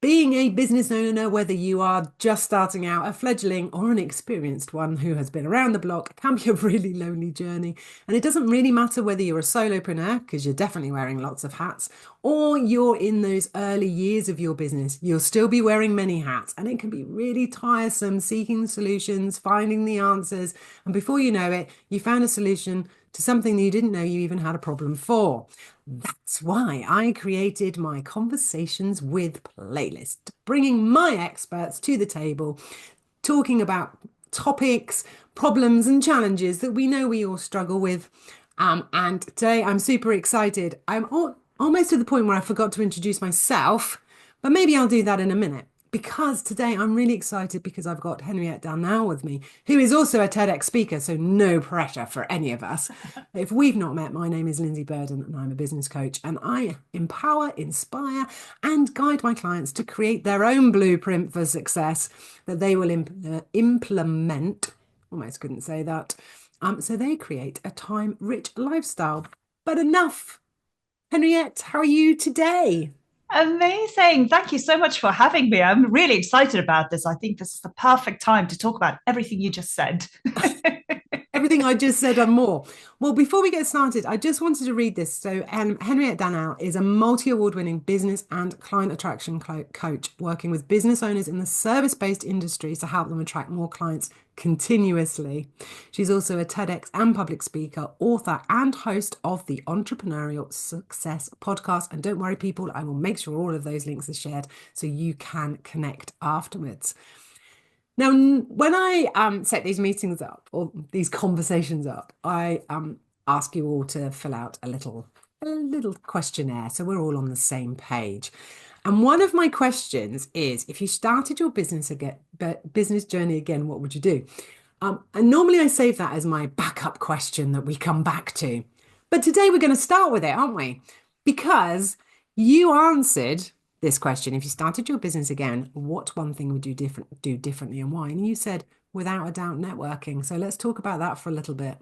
Being a business owner, whether you are just starting out, a fledgling, or an experienced one who has been around the block, can be a really lonely journey. And it doesn't really matter whether you're a solopreneur, because you're definitely wearing lots of hats, or you're in those early years of your business. You'll still be wearing many hats, and it can be really tiresome seeking solutions, finding the answers. And before you know it, you found a solution to something that you didn't know you even had a problem for. That's why I created my Conversations with playlist, bringing my experts to the table, talking about topics, problems, and challenges that we know we all struggle with. And today I'm super excited. Almost to the point where I forgot to introduce myself, but maybe I'll do that in a minute. Because today I'm really excited because I've got Henriette Danel with me, who is also a TEDx speaker, so no pressure for any of us. If we've not met, my name is Lindsey and I'm a business coach, and I empower, inspire, and guide my clients to create their own blueprint for success that they will implement. Almost couldn't say that. So they create a time-rich lifestyle. But enough. Henriette, how are you today? Amazing. Thank you so much for having me. I'm really excited about this. I think this is the perfect time to talk about everything you just said. Everything I just said and more. Well, before we get started, I just wanted to read this. So, Henriette Danel is a multi-award winning business and client attraction coach, working with business owners in the service-based industries to help them attract more clients continuously. She's also a TEDx and public speaker, author, and host of the Entrepreneurial Success podcast. And don't worry, people, I will make sure all of those links are shared so you can connect afterwards. Now, when I set these meetings up or these conversations up, I ask you all to fill out a little questionnaire so we're all on the same page. And one of my questions is, if you started your business journey again, what would you do? And normally I save that as my backup question that we come back to. But today we're going to start with it, aren't we? Because you answered this question. If you started your business again, what one thing would you do differently and why? And you said, without a doubt, networking. So let's talk about that for a little bit.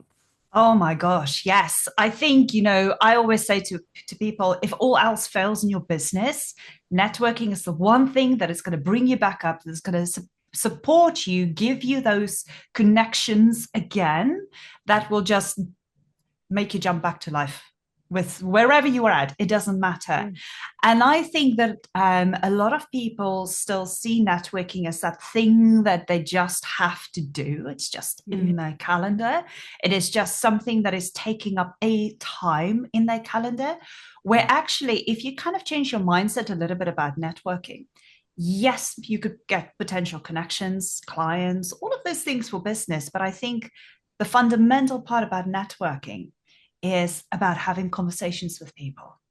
Oh my gosh, yes. I think, I always say to people, if all else fails in your business, networking is the one thing that is going to bring you back up, that's going to support you, give you those connections again, that will just make you jump back to life with wherever you are at. It doesn't matter. Mm. And I think that a lot of people still see networking as that thing that they just have to do. It's just Yeah. in their calendar. It is just something that is taking up a time in their calendar, where actually, if you kind of change your mindset a little bit about networking, yes, you could get potential connections, clients, all of those things for business. But I think the fundamental part about networking is about having conversations with people.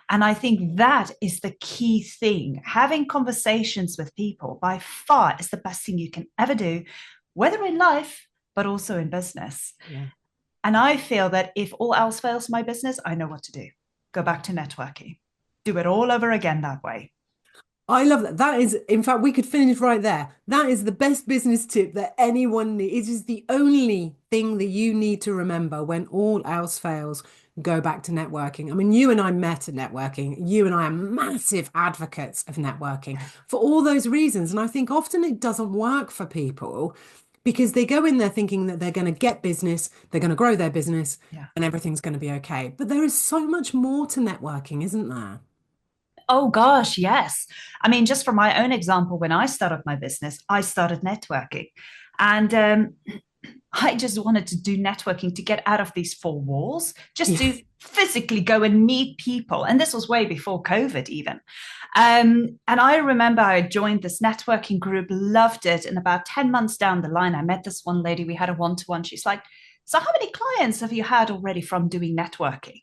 And I think that is the key thing. Having conversations with people by far is the best thing you can ever do, whether in life, but also in business. Yeah. And I feel that if all else fails in my business, I know what to do. Go back to networking, do it all over again that way. I love that. That is, in fact, we could finish right there. That is the best business tip that anyone needs. It is the only thing that you need to remember when all else fails. Go back to networking. I mean, you and I met at networking. You and I are massive advocates of networking for all those reasons. And I think often it doesn't work for people because they go in there thinking that they're going to get business, they're going to grow their business, Yeah. and everything's going to be okay. But there is so much more to networking, isn't there? Oh gosh, yes. I mean, just for my own example, when I started my business, I started networking. And I just wanted to do networking to get out of these four walls, just to Yes. physically go and meet people. And this was way before COVID, even. And I remember I joined this networking group, loved it. And about 10 months down the line, I met this one lady. We had a one to one. She's like, "So, how many clients have you had already from doing networking?"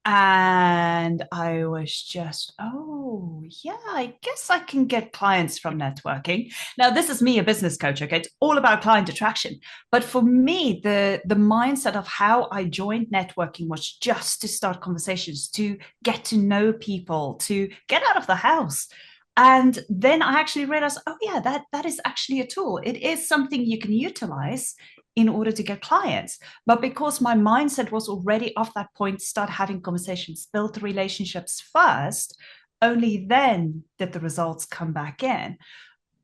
And I was just, oh, yeah, I guess I can get clients from networking. Now, this is me, a business coach, okay? It's all about client attraction. But for me, the mindset of how I joined networking was just to start conversations, to get to know people, to get out of the house. And then I actually realized, oh, yeah, that is actually a tool. It is something you can utilize in order to get clients. But because my mindset was already off that point, start having conversations, build relationships first, only then did the results come back in.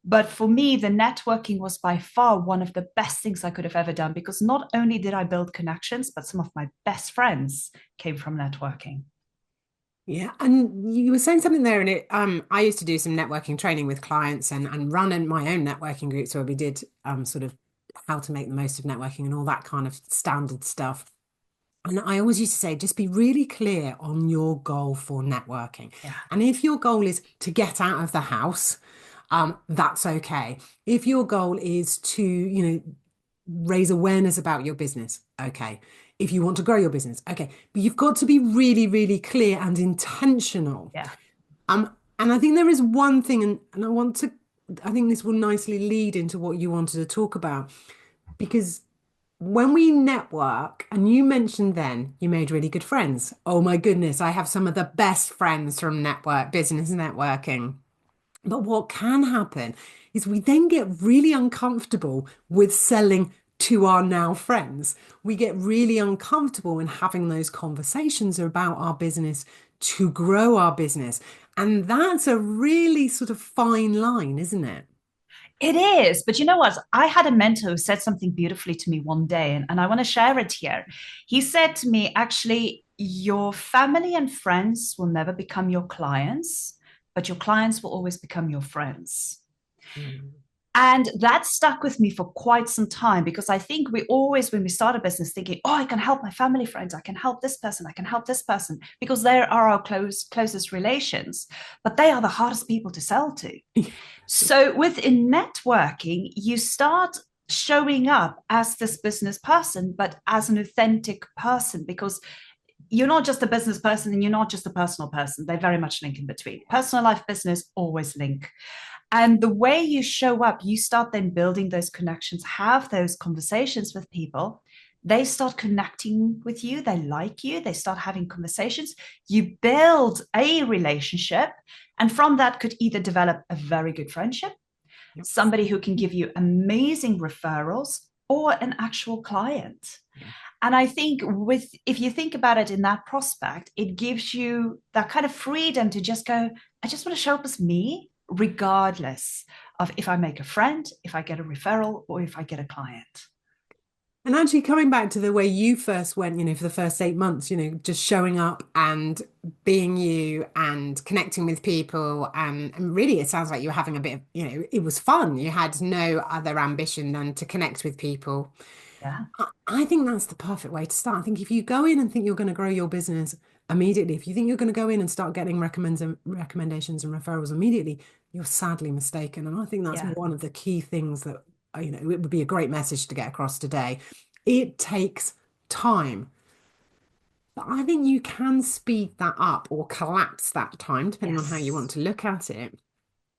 But for me, the networking was by far one of the best things I could have ever done, because not only did I build connections, but some of my best friends came from networking. Yeah, and you were saying something there, and I used to do some networking training with clients and run in my own networking groups where we did sort of how to make the most of networking and all that kind of standard stuff. And I always used to say, just be really clear on your goal for networking. Yeah. And if your goal is to get out of the house, that's okay. If your goal is to, raise awareness about your business, okay. If you want to grow your business, okay. But you've got to be really, really clear and intentional. Yeah. And I think there is one thing, and I think this will nicely lead into what you wanted to talk about, because when we network, and you mentioned then you made really good friends. Oh my goodness, I have some of the best friends from business networking. But what can happen is we then get really uncomfortable with selling to our now friends. We get really uncomfortable in having those conversations about our business to grow our business. And that's a really sort of fine line, isn't it? It is. But you know what? I had a mentor who said something beautifully to me one day, and I want to share it here. He said to me, actually, your family and friends will never become your clients, but your clients will always become your friends. Mm. And that stuck with me for quite some time, because I think we always, when we start a business, thinking, oh, I can help my family friends, I can help this person, I can help this person, because they are our closest relations, but they are the hardest people to sell to. So within networking, you start showing up as this business person, but as an authentic person, because you're not just a business person and you're not just a personal person. They very much link in between. Personal life, business always link. And the way you show up, you start then building those connections, have those conversations with people. They start connecting with you. They like you. They start having conversations. You build a relationship. And from that could either develop a very good friendship, Yep. somebody who can give you amazing referrals, or an actual client. Yeah. And I think if you think about it in that prospect, it gives you that kind of freedom to just go, I just want to show up as me, regardless of if I make a friend, if I get a referral, or if I get a client. And actually coming back to the way you first went, for the first 8 months, just showing up and being you and connecting with people. And really, it sounds like you were having a bit of, it was fun. You had no other ambition than to connect with people. Yeah. I think that's the perfect way to start. I think if you go in and think you're going to grow your business immediately, if you think you're going to go in and start getting recommendations and referrals immediately, you're sadly mistaken. And I think that's Yeah. one of the key things that, it would be a great message to get across today. It takes time. But I think you can speed that up or collapse that time, depending on how you want Yes. to look at it.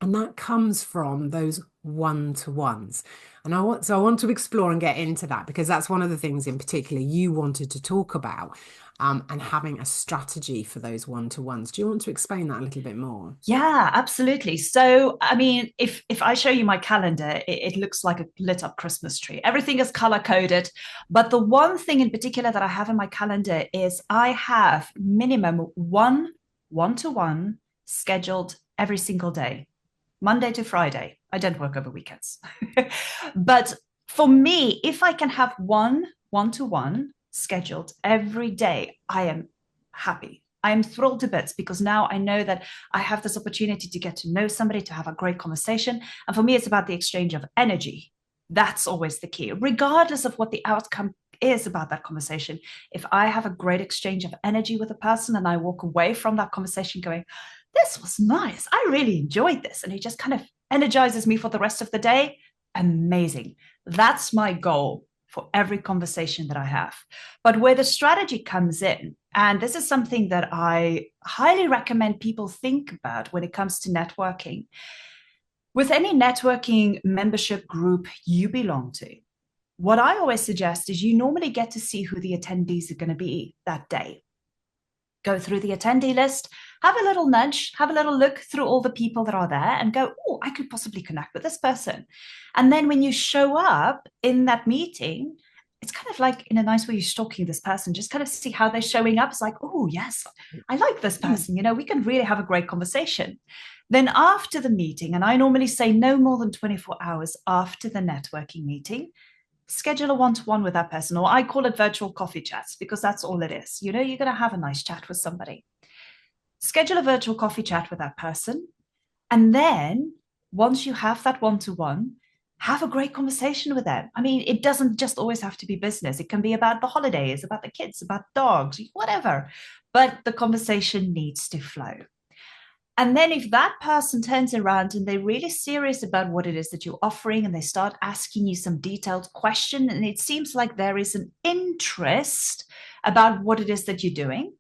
And that comes from those one-to-ones. And I want to explore and get into that because that's one of the things in particular you wanted to talk about, and having a strategy for those one-to-ones. Do you want to explain that a little bit more? Yeah, absolutely. So, I mean, if I show you my calendar, it looks like a lit up Christmas tree. Everything is color coded, but the one thing in particular that I have in my calendar is I have minimum one-to-one scheduled every single day, Monday to Friday. I don't work over weekends. But for me, if I can have one-to-one scheduled every day, I am happy. I am thrilled to bits, because now I know that I have this opportunity to get to know somebody, to have a great conversation. And for me, it's about the exchange of energy. That's always the key, regardless of what the outcome is about that conversation. If I have a great exchange of energy with a person and I walk away from that conversation going, this was nice, I really enjoyed this, and it just kind of energizes me for the rest of the day, amazing. That's my goal for every conversation that I have. But where the strategy comes in, and this is something that I highly recommend people think about when it comes to networking, with any networking membership group you belong to, what I always suggest is you normally get to see who the attendees are going to be that day. Go through the attendee list, have a little nudge, have a little look through all the people that are there and go, oh, I could possibly connect with this person. And then when you show up in that meeting, it's kind of like in a nice way you're stalking this person, just kind of see how they're showing up. It's like, oh yes, I like this person, we can really have a great conversation. Then after the meeting, and I normally say no more than 24 hours after the networking meeting, schedule a one-to-one with that person, or I call it virtual coffee chats, because that's all it is. You're going to have a nice chat with somebody. Schedule a virtual coffee chat with that person, and then once you have that one-to-one, have a great conversation with them. I mean, it doesn't just always have to be business. It can be about the holidays, about the kids, about dogs, whatever. But the conversation needs to flow. And then if that person turns around and they're really serious about what it is that you're offering, and they start asking you some detailed question, and it seems like there is an interest about what it is that you're doing,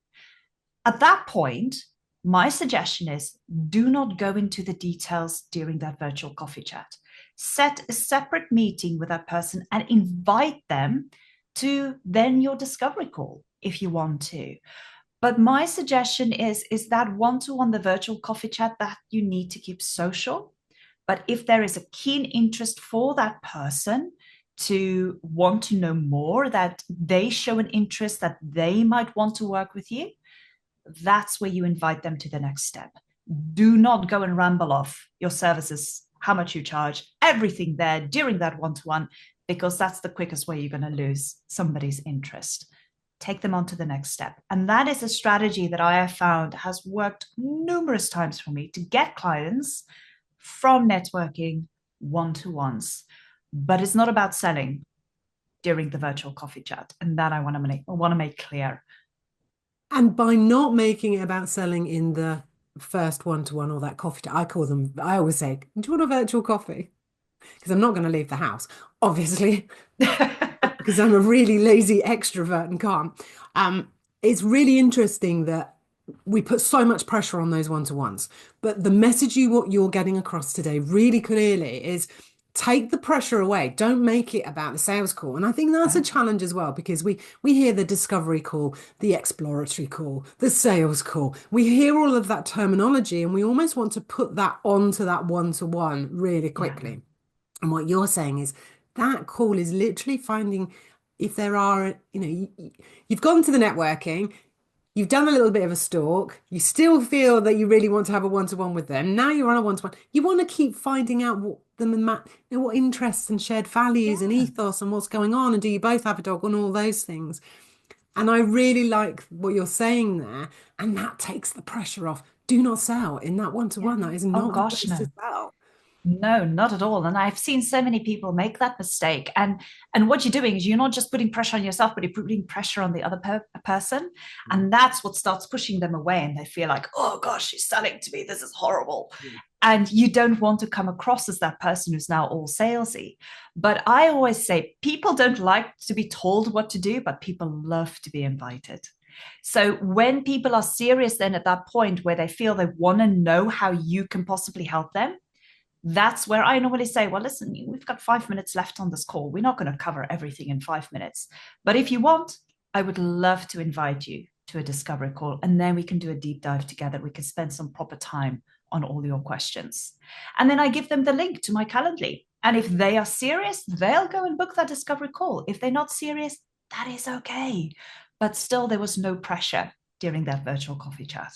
at that point, my suggestion is do not go into the details during that virtual coffee chat. Set a separate meeting with that person and invite them to then your discovery call if you want to. But my suggestion is that one-to-one, the virtual coffee chat, that you need to keep social. But if there is a keen interest for that person to want to know more, that they show an interest that they might want to work with you, that's where you invite them to the next step. Do not go and ramble off your services, how much you charge, everything there during that one-to-one, because that's the quickest way you're going to lose somebody's interest. Take them on to the next step. And that is a strategy that I have found has worked numerous times for me to get clients from networking one-to-ones. But it's not about selling during the virtual coffee chat. And that I want to make clear. And by not making it about selling in the first one-to-one or that coffee chat, I always say, do you want a virtual coffee? Because I'm not going to leave the house, obviously, because I'm a really lazy extrovert and can't. It's really interesting that we put so much pressure on those one-to-ones, but the message you're getting across today really clearly is take the pressure away. Don't make it about the sales call. And I think that's a challenge as well, because we hear the discovery call, the exploratory call, the sales call. We hear all of that terminology and we almost want to put that onto that one-to-one really quickly. Yeah. And what you're saying is that call is literally finding if there are, you've gone to the networking, you've done a little bit of a stalk, you still feel that you really want to have a one-to-one with them. Now you're on a one-to-one. You want to keep finding out what what interests and shared values and ethos and what's going on. And do you both have a dog and all those things? And I really like what you're saying there. And that takes the pressure off. Do not sell in that one-to-one. That is not the place to sell. No, not at all. And I've seen so many people make that mistake. And what you're doing is you're not just putting pressure on yourself, but you're putting pressure on the other person. And that's what starts pushing them away. And they feel like, oh gosh, she's selling to me. This is horrible. And you don't want to come across as that person who's now all salesy. But I always say people don't like to be told what to do, but people love to be invited. So when people are serious then at that point where they feel they want to know how you can possibly help them, that's where I normally say, well, listen, we've got 5 minutes left on this call. We're not going to cover everything in 5 minutes. But if you want, I would love to invite you to a discovery call. And then we can do a deep dive together. We can spend some proper time on all your questions. And then I give them the link to my Calendly. And if they are serious, they'll go and book that discovery call. If they're not serious, that is okay. But still, there was no pressure during that virtual coffee chat.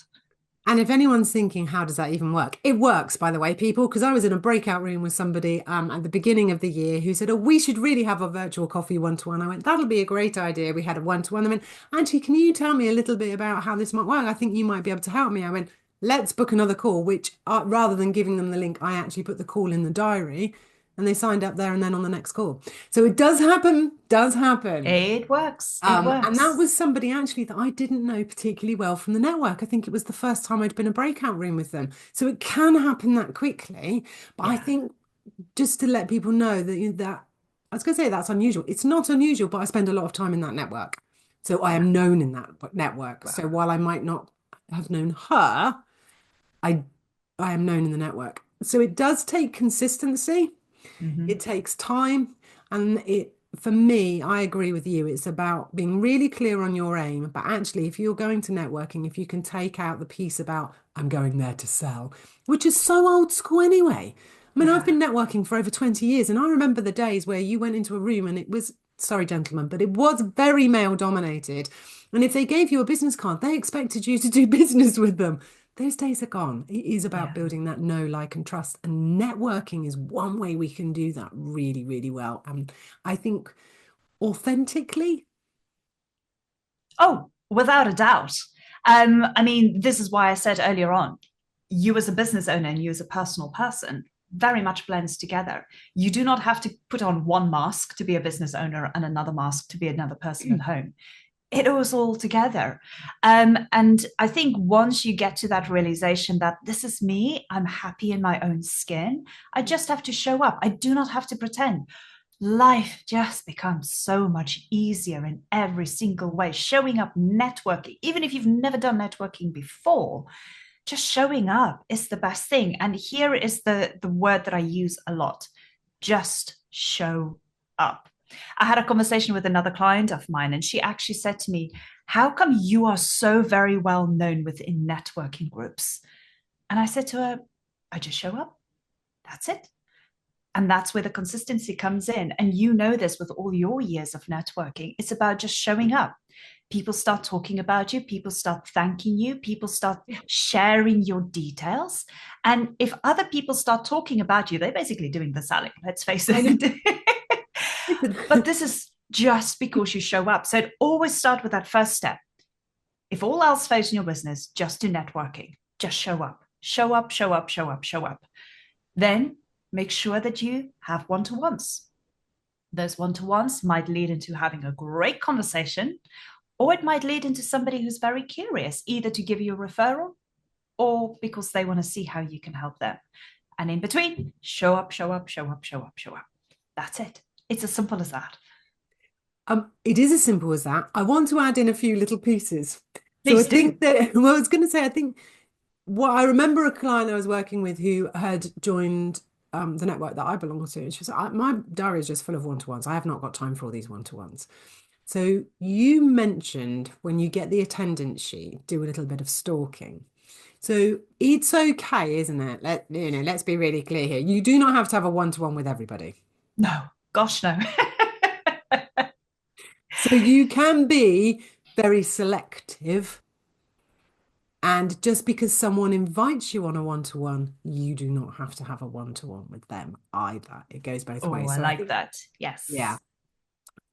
And if anyone's thinking, how does that even work? It works, by the way, people, because I was in a breakout room with somebody at the beginning of the year who said, oh, we should really have a virtual coffee one-to-one. I went, that'll be a great idea. We had a one-to-one. I went, Auntie, can you tell me a little bit about how this might work? I think you might be able to help me. I went, let's book another call, which rather than giving them the link, I actually put the call in the diary. And they signed up there and then on the next call. So it does happen, It works. And that was somebody actually that I didn't know particularly well from the network. I think it was the first time I'd been in a breakout room with them. So it can happen that quickly. But I think just to let people know that I was going to say that's unusual. It's not unusual, but I spend a lot of time in that network. So I am known in that network. So while I might not have known her, I am known in the network. So it does take consistency. It takes time, and for me, I agree with you. It's about being really clear on your aim. But actually, if you're going to networking, if you can take out the piece about I'm going there to sell, which is so old school anyway. I mean, I've been networking for over 20 years, and I remember the days where you went into a room and it was sorry, gentlemen, but it was very male dominated. And if they gave you a business card, they expected you to do business with them. Those days are gone. It is about Yeah. building that know, like, and trust. And networking is one way we can do that really, really well. And I think authentically. Oh, without a doubt. I mean, this is why I said earlier on, you as a business owner and you as a personal person very much blends together. You do not have to put on one mask to be a business owner and another mask to be another person at home. It was all together. And I think once you get to that realization that this is me, I'm happy in my own skin, I just have to show up. I do not have to pretend. Life just becomes so much easier in every single way. Showing up, networking, even if you've never done networking before, just showing up is the best thing. And here is the word that I use a lot: just show up. I had a conversation with another client of mine, and she actually said to me, "How come you are so very well known within networking groups?" And I said to her, "I just show up. That's it." And that's where the consistency comes in. And you know this with all your years of networking. It's about just showing up. People start talking about you, people start thanking you, people start sharing your details. And if other people start talking about you, they're basically doing the selling, let's face I know. it. But this is just because you show up. So it always start with that first step. If all else fails in your business, just do networking. Just show up. Show up, show up, show up, show up. Then make sure that you have one-to-ones. Those one-to-ones might lead into having a great conversation, or it might lead into somebody who's very curious, either to give you a referral or because they want to see how you can help them. And in between, show up, show up, show up, show up, show up. That's it. It's as simple as that. It is as simple as that. I want to add in a few little pieces. So I Please do. think that, well, I was going to say, I think what I remember a client I was working with who had joined the network that I belong to, and she was like, my diary is just full of one-to-ones. I have not got time for all these one-to-ones. So you mentioned when you get the attendance sheet, do a little bit of stalking. So it's okay, isn't it? Let's be really clear here. You do not have to have a one-to-one with everybody. No, gosh, no. So you can be very selective. And just because someone invites you on a one-to-one, you do not have to have a one-to-one with them either. It goes both Oh, ways. I So I like think, that. Yes. yeah.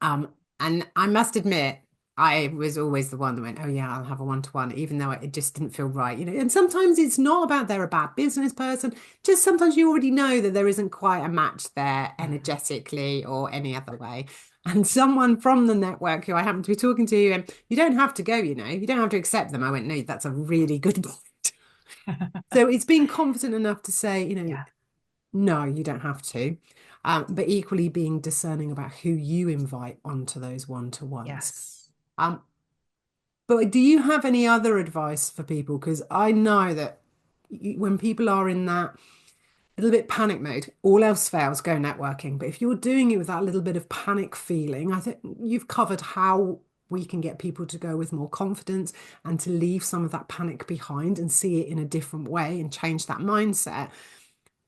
And I must admit, I was always the one that went, oh yeah, I'll have a one-to-one, even though it just didn't feel right. And sometimes it's not about they're a bad business person. Just sometimes you already know that there isn't quite a match there energetically or any other way. And someone from the network who I happened to be talking to, you don't have to go, you don't have to accept them. I went, no, that's a really good point. So it's being confident enough to say, Yeah. no, you don't have to. But equally being discerning about who you invite onto those one-to-ones. Yes. Um, but do you have any other advice for people? Because I know that when people are in that little bit panic mode, all else fails, go networking. But if you're doing it with that little bit of panic feeling, I think you've covered how we can get people to go with more confidence and to leave some of that panic behind and see it in a different way and change that mindset.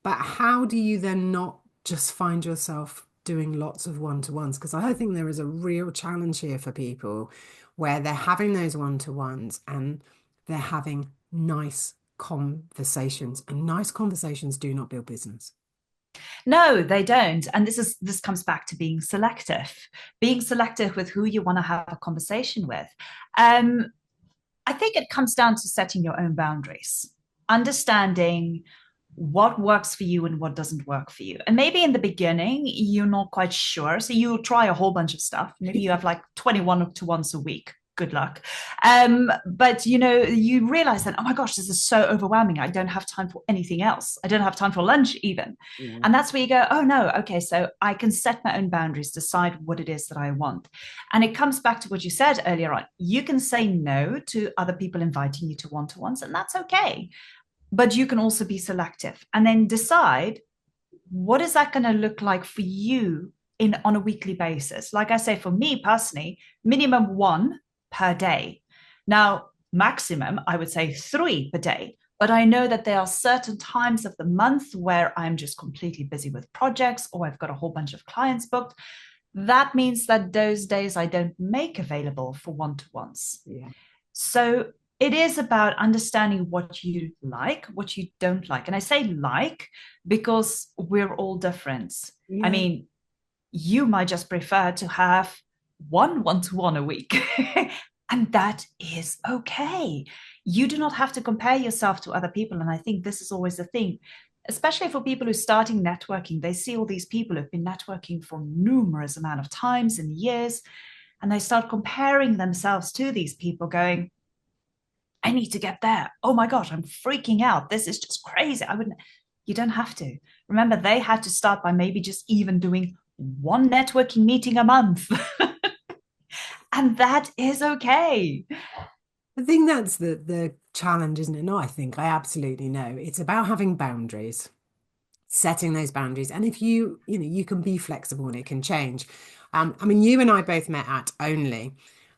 But how do you then not just find yourself doing lots of one-to-ones? Because I think there is a real challenge here for people where they're having those one-to-ones and they're having nice conversations, and nice conversations do not build business. No, they don't. And this comes back to being selective with who you want to have a conversation with. Um, I think it comes down to setting your own boundaries, understanding what works for you and what doesn't work for you. And maybe in the beginning, you're not quite sure. So you'll try a whole bunch of stuff. Maybe you have like 21 to once a week. Good luck. But you realize that, oh my gosh, this is so overwhelming. I don't have time for anything else. I don't have time for lunch even. Yeah. And that's where you go, oh no, okay, so I can set my own boundaries, decide what it is that I want. And it comes back to what you said earlier on. You can say no to other people inviting you to one-to-ones, and that's okay. But you can also be selective and then decide what is that going to look like for you on a weekly basis. Like I say, for me personally, minimum one per day. Now, maximum, I would say 3 per day. But I know that there are certain times of the month where I'm just completely busy with projects or I've got a whole bunch of clients booked. that means that those days I don't make available for one-to-ones. Yeah. So it is about understanding what you like, what you don't like. And I say like because we're all different. I Yeah. mean, you might just prefer to have one-to-one a week. And that is okay. You do not have to compare yourself to other people. And I think this is always the thing, especially for people who are starting networking. They see all these people who've been networking for numerous amount of times and years, and they start comparing themselves to these people, going, I need to get there. Oh my gosh, I'm freaking out. This is just crazy. I wouldn't, you don't have to. Remember, they had to start by maybe just even doing one networking meeting a month. And that is okay. I think that's the challenge, isn't it? No, I think I absolutely know. It's about having boundaries, setting those boundaries. And if you can be flexible and it can change. I mean, you and I both met at Only.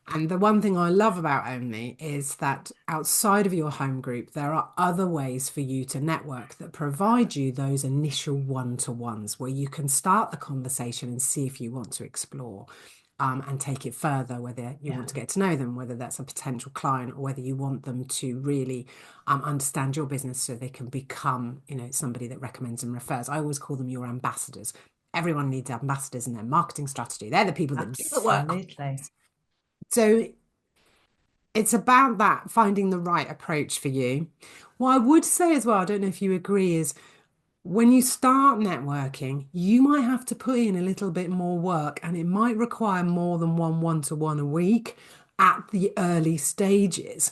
And the one thing I love about Only is that outside of your home group, there are other ways for you to network that provide you those initial one-to-ones where you can start the conversation and see if you want to explore. And take it further, whether you Yeah. want to get to know them, whether that's a potential client, or whether you want them to really understand your business so they can become, somebody that recommends and refers. I always call them your ambassadors. Everyone needs ambassadors in their marketing strategy. They're the people that do the work. Absolutely. So it's about that, finding the right approach for you. What I would say as well, I don't know if you agree, is when you start networking, you might have to put in a little bit more work and it might require more than one-to-one a week at the early stages,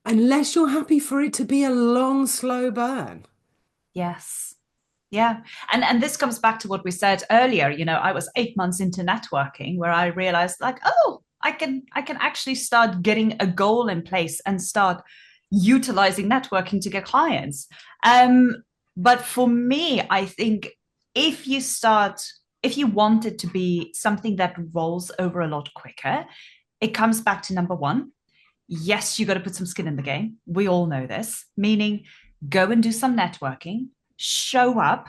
unless you're happy for it to be a long, slow burn. Yes. Yeah. And this comes back to what we said earlier. I was 8 months into networking where I realized, like, oh, I can actually start getting a goal in place and start utilizing networking to get clients. But for me, I think if you start, if you want it to be something that rolls over a lot quicker, it comes back to number one. Yes, you got to put some skin in the game. We all know this, meaning go and do some networking, show up,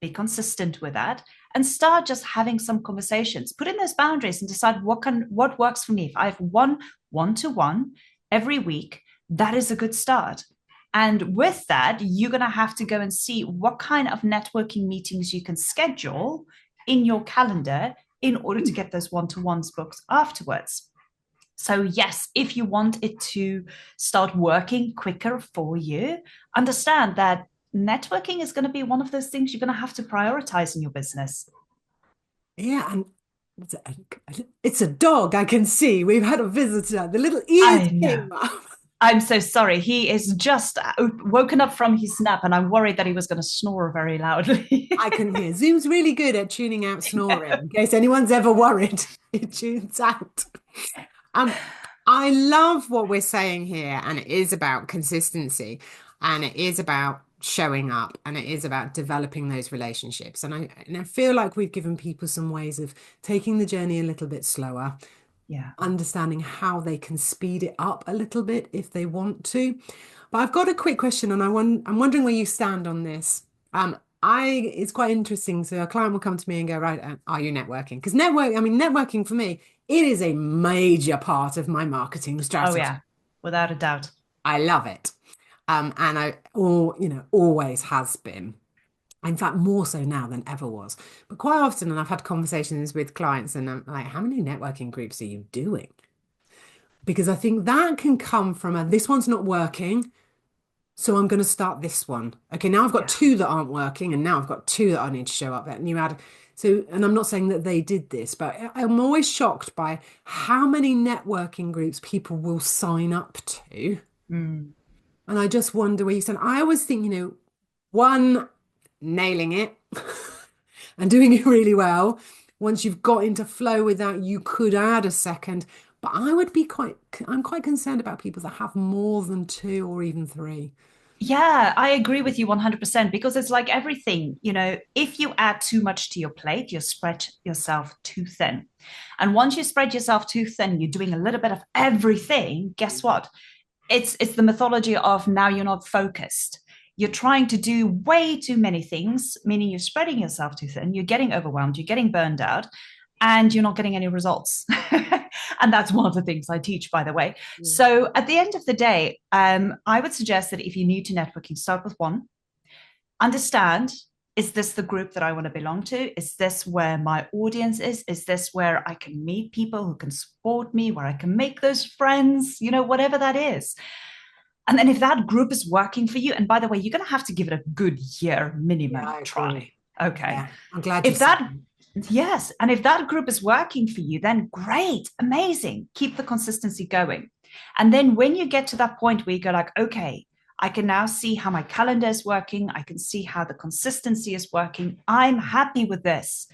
be consistent with that, and start just having some conversations. Put in those boundaries and decide what works for me. If I have one-to-one every week, that is a good start. And with that, you're going to have to go and see what kind of networking meetings you can schedule in your calendar in order to get those one-to-ones booked afterwards. So, yes, if you want it to start working quicker for you, understand that networking is going to be one of those things you're going to have to prioritize in your business. Yeah, and it's a, it's a dog, I can see. We've had a visitor. The little ears I know. came up. I'm so sorry. He is just woken up from his nap, and I'm worried that he was going to snore very loudly. I can hear. Zoom's really good at tuning out snoring. In case anyone's ever worried, it tunes out. Um, I love what we're saying here, and it is about consistency, and it is about showing up, and it is about developing those relationships. And I feel like we've given people some ways of taking the journey a little bit slower, Yeah. understanding how they can speed it up a little bit if they want to. But I've got a quick question, and I'm wondering where you stand on this. It's quite interesting. So a client will come to me and go, right, are you networking? Because networking for me, it is a major part of my marketing Oh, strategy. yeah. Without a doubt. I love it. And always has been. In fact, more so now than ever was. But quite often, and I've had conversations with clients, and I'm like, how many networking groups are you doing? Because I think that can come from this one's not working. So I'm going to start this one. Okay, now I've got Yeah. two that aren't working, and now I've got two that I need to show up at. And you add, so, and I'm not saying that they did this, but I'm always shocked by how many networking groups people will sign up to. Mm. And I just wonder where you stand. I always think, one, nailing it and doing it really well. Once you've got into flow with that, you could add a second. But I'm quite concerned about people that have more than two or even three. Yeah, I agree with you 100% because it's like everything, if you add too much to your plate, you spread yourself too thin. And once you spread yourself too thin, you're doing a little bit of everything. Guess what? It's the mythology of now you're not focused. You're trying to do way too many things, meaning you're spreading yourself too thin, you're getting overwhelmed, you're getting burned out. and you're not getting any results. And that's one of the things I teach, by the way. Yeah. So at the end of the day, I would suggest that if you're new to networking, start with one. Understand, is this the group that I want to belong to? Is this where my audience is? Is this where I can meet people who can support me, where I can make those friends, whatever that is? And then if that group is working for you, and by the way, you're going to have to give it a good year Yeah, minimum I agree. try. Okay. Yeah, I'm glad you If said that, that. yes. And if that group is working for you, then great, amazing. Keep the consistency going. And then when you get to that point where you go like, okay, I can now see how my calendar is working. I can see how the consistency is working. I'm happy with this.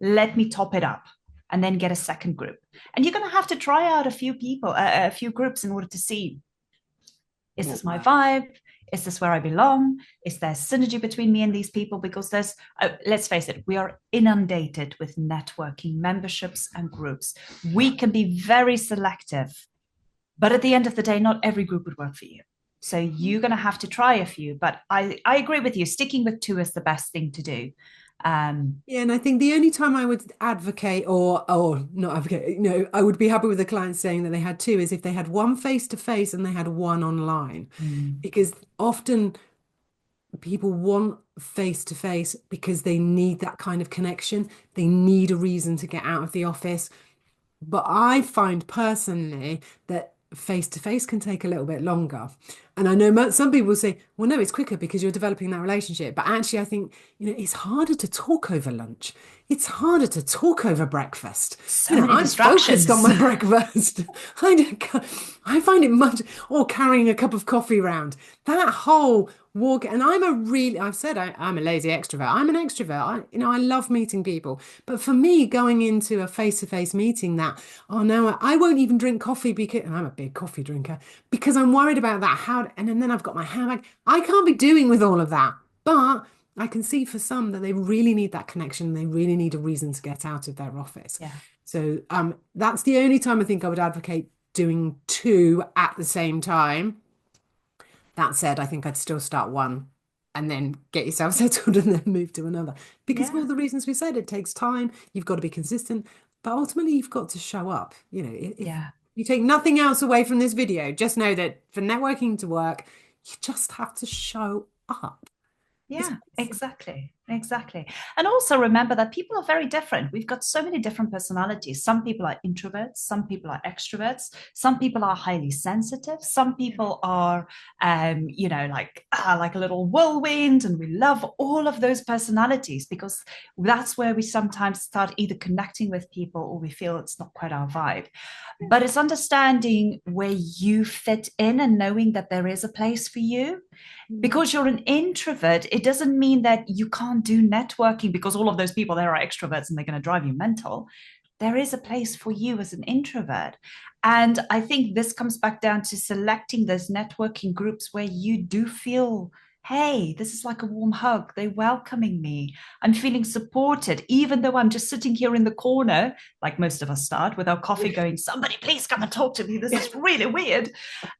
Let me top it up and then get a second group. And you're going to have to try out a few people, a few groups in order to see, is What this my works? vibe? Is this where I belong? Is there synergy between me and these people? Because let's face it, we are inundated with networking memberships and groups. We can be very selective, but at the end of the day, not every group would work for you. So you're going to have to try a few. But I agree with you. Sticking with two is the best thing to do. Yeah, and I think the only time I would advocate or not advocate, I would be happy with the client saying that they had two is if they had one face to face and they had one online. mm, Because often people want face to face because they need that kind of connection. They need a reason to get out of the office. But I find personally that face to face can take a little bit longer. And I know some people say, well, no, it's quicker because you're developing that relationship. But actually, I think, it's harder to talk over lunch. It's harder to talk over breakfast. so many I'm focused on distractions. my breakfast. I find it much, or carrying a cup of coffee around. That whole walk, and I've said I'm a lazy extrovert. I'm an extrovert. I love meeting people. But for me, going into a face-to-face meeting oh no, I won't even drink coffee because, and I'm a big coffee drinker, because I'm worried about that. And then I've got my handbag. I can't be doing with all of that. But I can see for some that they really need that connection. They really need a reason to get out of their office. Yeah. So that's the only time I think I would advocate doing two at the same time. That said, I think I'd still start one and then get yourself settled and then move to another. Because of all Yeah. the reasons we said, it takes time, you've got to be consistent, but ultimately you've got to show up. If Yeah. you take nothing else away from this video, just know that for networking to work, you just have to show up. It's Yeah, exactly. Exactly. And also remember that people are very different. We've got so many different personalities. Some people are introverts, some people are extroverts, some people are highly sensitive, some people are like a little whirlwind, and we love all of those personalities because that's where we sometimes start either connecting with people or we feel it's not quite our vibe. But it's understanding where you fit in and knowing that there is a place for you because you're an introvert, it doesn't mean that you can't do networking because all of those people there are extroverts and they're going to drive you mental. There is a place for you as an introvert. And I think this comes back down to selecting those networking groups where you do feel, hey, this is like a warm hug. They're welcoming me. I'm feeling supported, even though I'm just sitting here in the corner, like most of us start with our coffee going, somebody please come and talk to me. This is really weird.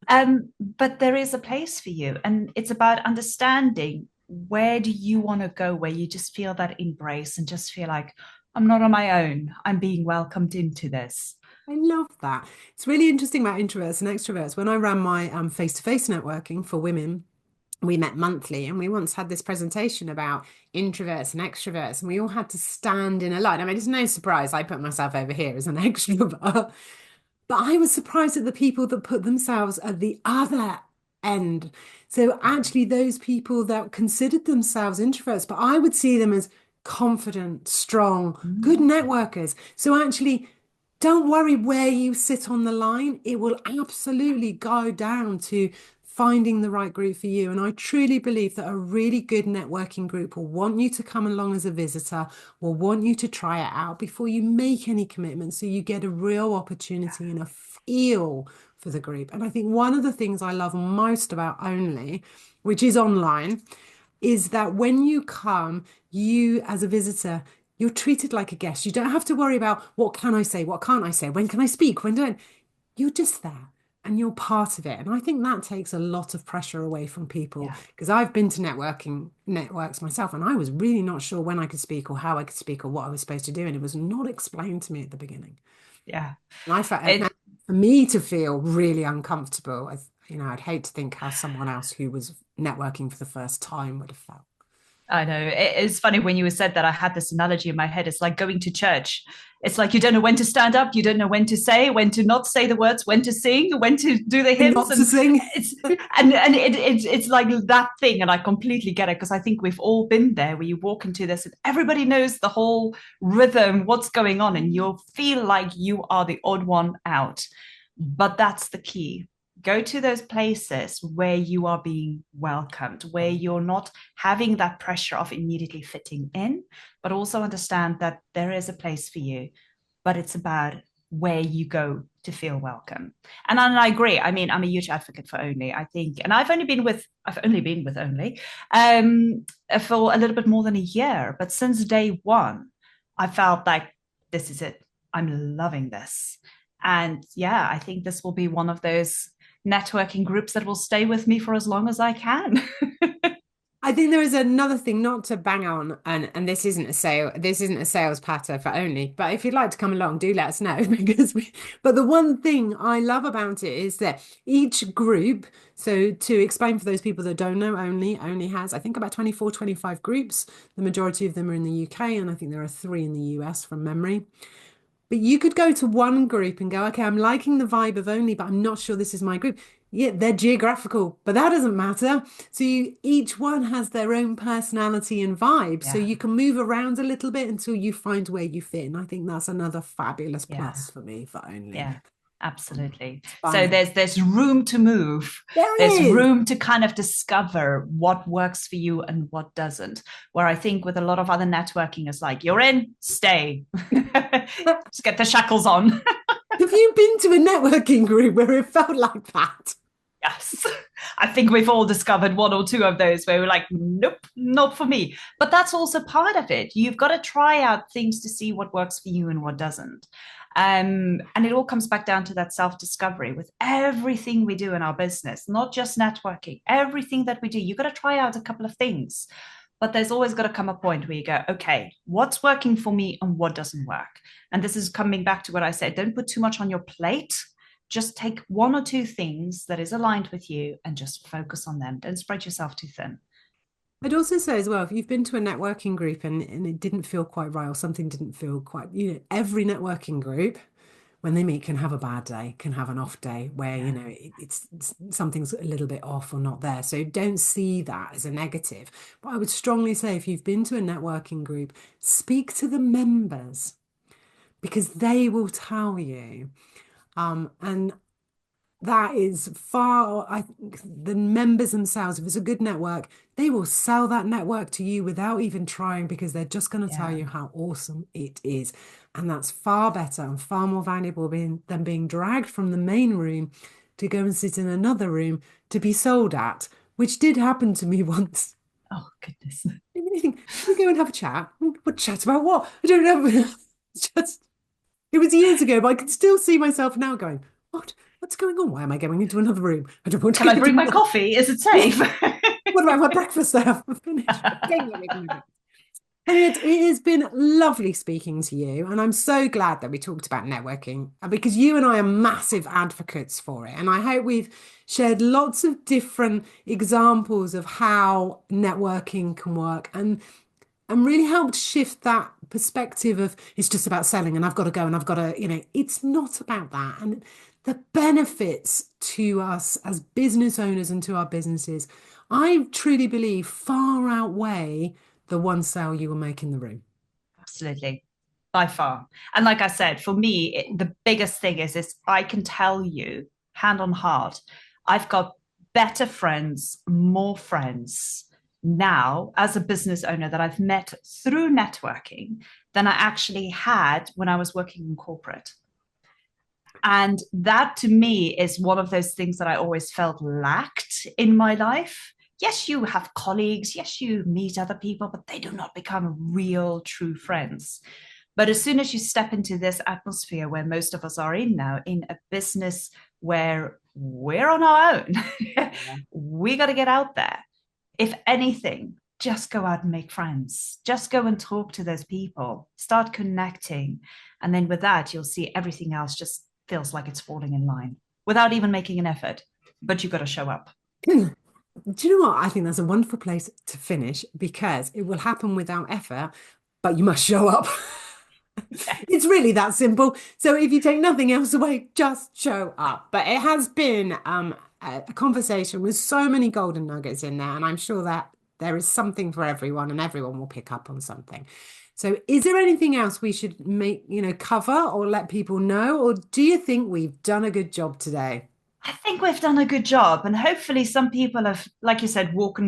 But there is a place for you. And it's about understanding where do you want to go, where you just feel that embrace and just feel like, I'm not on my own. I'm being welcomed into this. I love that. It's really interesting about introverts and extroverts. When I ran my face-to-face networking for women, we met monthly and we once had this presentation about introverts and extroverts, and we all had to stand in a line. I mean, it's no surprise I put myself over here as an extrovert, but I was surprised at the people that put themselves at the other end. So actually, those people that considered themselves introverts, but I would see them as confident, strong, good Mm. networkers. So actually, don't worry where you sit on the line. It will absolutely go down to finding the right group for you. And I truly believe that a really good networking group will want you to come along as a visitor, will want you to try it out before you make any commitments. So you get a real opportunity and a feel for the group. And I think one of the things I love most about Only, which is online, is that when you come, you as a visitor, you're treated like a guest. You don't have to worry about what can I say, what can't I say, when can I speak, when don't. You're just there. and you're part of it. And I think that takes a lot of pressure away from people Yeah. because I've been to networking networks myself and I was really not sure when I could speak or how I could speak or what I was supposed to do. And it was not explained to me at the beginning. Yeah. And I felt, and It for me to feel really uncomfortable, I'd hate to think how someone else who was networking for the first time would have felt. I know. It's funny when you said that, I had this analogy in my head. It's like going to church. It's like you don't know when to stand up, you don't know when to say, when to not say the words, when to sing, when to do the And hymns, not to and sing. it's it's like that thing, and I completely get it because I think we've all been there where you walk into this and everybody knows the whole rhythm, what's going on, and you'll feel like you are the odd one out. But that's the key. Go to those places where you are being welcomed, where you're not having that pressure of immediately fitting in, but also understand that there is a place for you, but it's about where you go to feel welcome. And I agree. I mean, I'm a huge advocate for Only, I think, and I've only been with Only for a little bit more than a year, but since day one, I felt like this is it. I'm loving this. And yeah, I think this will be one of those networking groups that will stay with me for as long as I can. I think there is another thing not to bang on, and this isn't a sales patter for Only, but if you'd like to come along, do let us know but the one thing I love about it is that each group, so to explain for those people that don't know, Only has, I think about 24, 25 groups. The majority of them are in the UK, and I think there are three in the US from memory. But you could go to one group and go, okay, I'm liking the vibe of Only, but I'm not sure this is my group. Yeah, they're geographical, but that doesn't matter. So each one has their own personality and vibe. So Yeah, you can move around a little bit until you find where you fit. And I think that's another fabulous yeah. plus for me for Only. Yeah, absolutely. It's So fun. there's room to move. There There's is. room to kind of discover what works for you and what doesn't. Where I think with a lot of other networking is like, you're in, stay. Just get the shackles on. Have you been to a networking group where it felt like that? Yes. I think we've all discovered one or two of those where we're like, nope, not for me. But that's also part of it. You've got to try out things to see what works for you and what doesn't. And it all comes back down to that self discovery with everything we do in our business, not just networking, everything that we do. You've got to try out a couple of things. But there's always got to come a point where you go, okay, what's working for me and what doesn't work? And this is coming back to what I said, don't put too much on your plate. Just take one or two things that is aligned with you and just focus on them. Don't spread yourself too thin. I'd also say as well, if you've been to a networking group and it didn't feel quite right or something didn't feel quite, every networking group, when they meet, can have a bad day, can have an off day where, Yeah. it's something's a little bit off or not there. So don't see that as a negative. But I would strongly say if you've been to a networking group, speak to the members because they will tell you. And that is far, I think the members themselves, if it's a good network, they will sell that network to you without even trying because they're just going to tell Yeah. you how awesome it is. And that's far better and far more valuable than being dragged from the main room to go and sit in another room to be sold at, which did happen to me once. Oh, goodness. I mean, you think, should we go and have a chat? What chat about what? I don't know. It's just, it was years ago, but I can still see myself now going, what? What's going on? Why am I going into another room? I don't want to Can go I into bring my another. coffee? Is it Yeah. safe? What about my breakfast? I haven't finished. Don't let me do that. Henriette, it has been lovely speaking to you, and I'm so glad that we talked about networking because you and I are massive advocates for it. And I hope we've shared lots of different examples of how networking can work and really helped shift that perspective of it's just about selling and I've got to go and I've got to, it's not about that. And the benefits to us as business owners and to our businesses, I truly believe far outweigh the one sale you will make in the room. Absolutely. By far. And like I said, for me, the biggest thing is I can tell you, hand on heart, I've got better friends, more friends now as a business owner that I've met through networking than I actually had when I was working in corporate. And that to me is one of those things that I always felt lacked in my life. Yes, you have colleagues. Yes, you meet other people, but they do not become real, true friends. But as soon as you step into this atmosphere where most of us are in now, in a business where we're on our own. Yeah. We got to get out there. If anything, just go out and make friends. Just go and talk to those people. Start connecting. And then with that, you'll see everything else just feels like it's falling in line without even making an effort. But you got to show up. Do you know what? I think that's a wonderful place to finish because it will happen without effort, but you must show up. It's really that simple. So if you take nothing else away, just show up. But it has been a conversation with so many golden nuggets in there, and I'm sure that there is something for everyone, and everyone will pick up on something. So is there anything else we should cover or let people know, or do you think we've done a good job today? I think we've done a good job, and hopefully, some people have, like you said, walked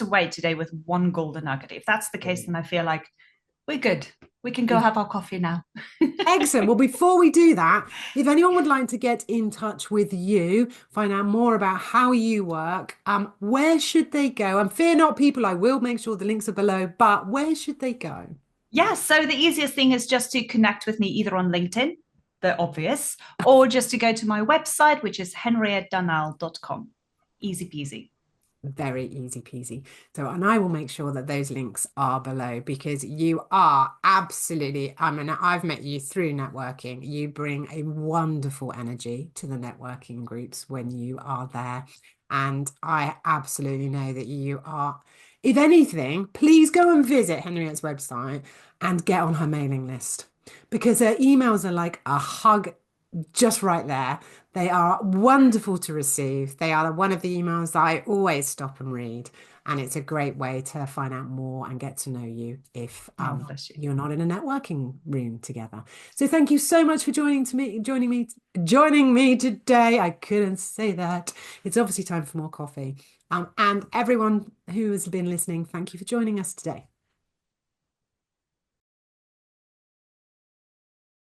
away today with one golden nugget. If that's the case, then I feel like we're good. We can go have our coffee now. Excellent. Well, before we do that, if anyone would like to get in touch with you, find out more about how you work, where should they go? And fear not, people, I will make sure the links are below, but where should they go? Yeah, so the easiest thing is just to connect with me either on LinkedIn, the obvious, or just to go to my website, which is henriettedanel.com. Easy peasy. Very easy peasy. So, and I will make sure that those links are below because you are absolutely, I mean, I've met you through networking. You bring a wonderful energy to the networking groups when you are there. And I absolutely know that you are, if anything, please go and visit Henriette's website and get on her mailing list because her emails are like a hug just right there. They are wonderful to receive. They are one of the emails that I always stop and read. And it's a great way to find out more and get to know you if Oh, bless you. you're not in a networking room together. So thank you so much for joining me today. I couldn't say that. It's obviously time for more coffee. And everyone who has been listening, thank you for joining us today.